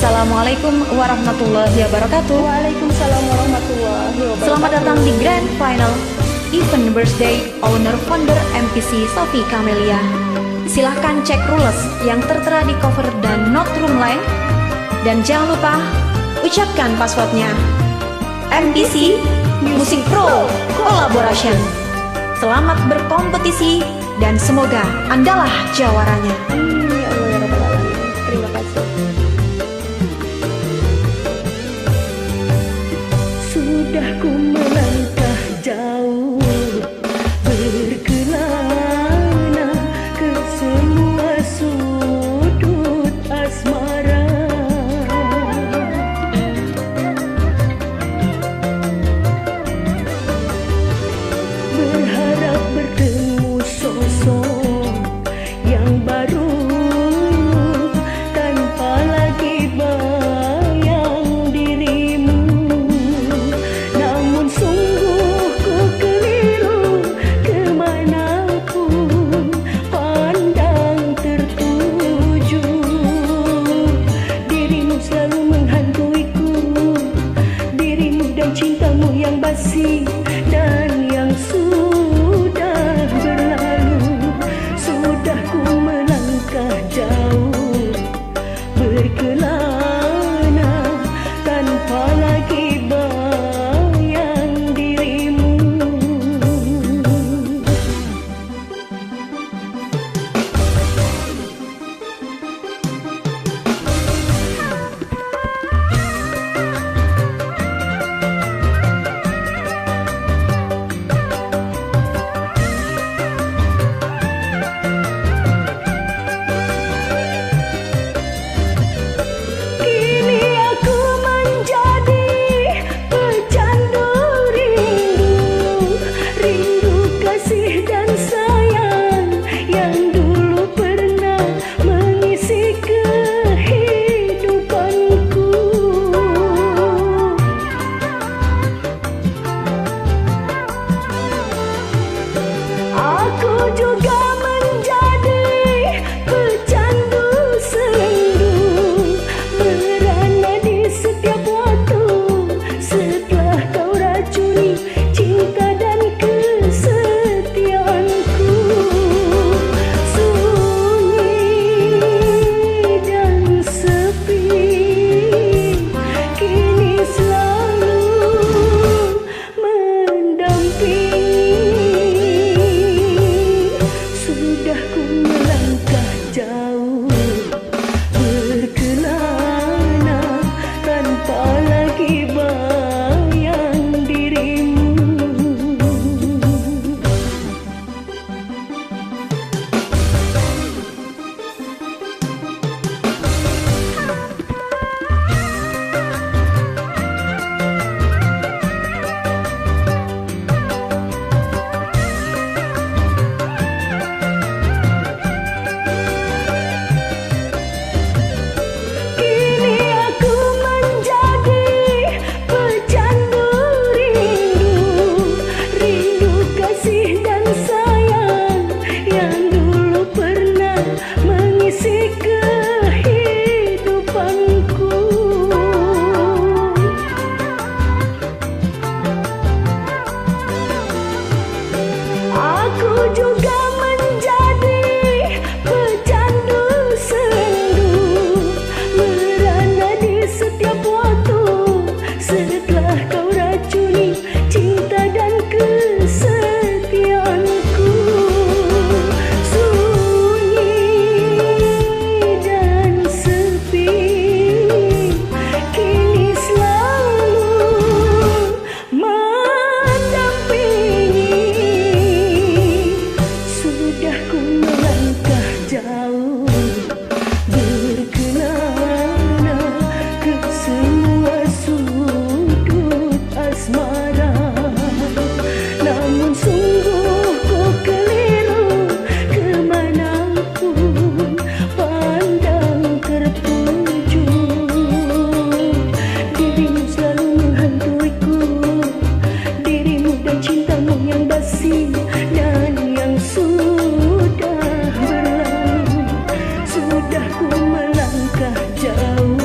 Assalamualaikum warahmatullahi wabarakatuh. Waalaikumsalam warahmatullahi wabarakatuh. Selamat datang di Grand Final Event Birthday Owner Founder MPC Sophie Camelia. Silahkan cek rules yang tertera di cover dan note room line. Dan jangan lupa ucapkan passwordnya. MPC Music Pro Collaboration. Selamat berkompetisi dan semoga Andalah jawaranya. Ya Allah ya Rabbal Alamin. Terima kasih. Sudah ku melangkah jauh, berkelana ke semua sudut asmara. Berharap bertemu sosok yang baru, tanpa lagi bayang dirimu. Namun sungguh ku keliru, kemanapun pandang tertuju. Dirimu selalu menghantuiku, dirimu dan cintamu yang basi dan yang sudah berlalu. Sudah ku melangkah jauh, berkelana tanpa lagi bayang dirimu. Kini aku menjadi pecandu rindu, rindu kasih dan sayang yang dulu pernah mengisi kehidupanku. Aku juga menjadi pecandu sendu, merana di setiap waktu setelah kau racuni cinta dan kesetiaanku. Sunyi dan sepi kini selalu mendampingi. Sudah ku melangkah jauh, berkelana tanpa lagi bayang dirimu. Kini aku menjadi pecandu rindu, rindu kasih dan sayang yang dulu pernah mengisi kehidupanku. Aku juga menjadi pecandu sendu, merana di setiap waktu setelah kau racuni cinta dan kesetiaanku. Sunyi dan sepi kini selalu mendampingi. Sudah ku melangkah jauh, berkelana ke semua sudut asmara. Namun sungguh ku keliru, kemanapun pandang tertuju. Dirimu selalu menghantuiku, dirimu dan cintamu yang basi dan yang sudah berlalu. Sudah ku melangkah jauh,